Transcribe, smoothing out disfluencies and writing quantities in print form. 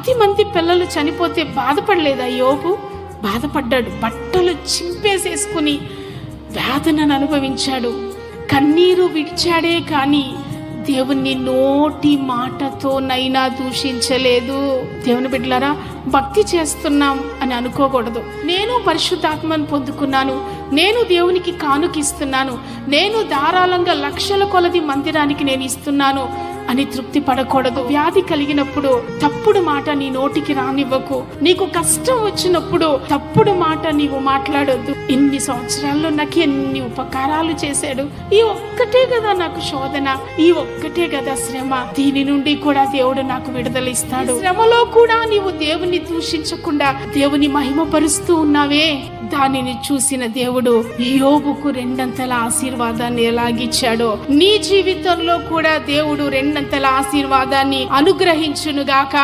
10 మంది పిల్లలు చనిపోతే బాధపడలేదా యోబు? బాధపడ్డాడు. బట్టలు చింపేసేసుకుని వేదనను అనుభవించాడు. కన్నీరు విడిచాడే కానీ దేవుని నోటి మాటతోనైనా దూషించలేదు. దేవుని బిడ్డలారా, భక్తి చేస్తున్నాం అని అనుకోకూడదు. నేను పరిశుద్ధాత్మను పొందుకున్నాను, నేను దేవునికి కానుకిస్తున్నాను, నేను ధారాళంగా లక్షల కొలది మందిరానికి నేను ఇస్తున్నాను అని తృప్తి పడకూడదు. వ్యాధి కలిగినప్పుడు తప్పుడు మాట నీ నోటికి రానివ్వకు. నీకు కష్టం వచ్చినప్పుడు తప్పుడు మాట నీవు మాట్లాడొద్దు. ఇన్ని సంవత్సరాల్లో నాకు ఎన్ని ఉపకారాలు చేశాడు, ఈ ఒక్కటే కదా నాకు శోధన, ఈ ఒక్కటే కదా శ్రమ, దీని నుండి కూడా దేవుడు నాకు విడుదల ఇస్తాడు. శ్రమలో కూడా నీవు దేవుని దూషించకుండా దేవుని మహిమపరుస్తూ ఉన్నావే, దానిని చూసిన దేవుడు యోబుకు 2 ఆశీర్వాదాన్ని ఎలాగిచ్చాడో నీ జీవితంలో కూడా దేవుడు 2 ఆశీర్వాదాన్ని అనుగ్రహించునుగాక.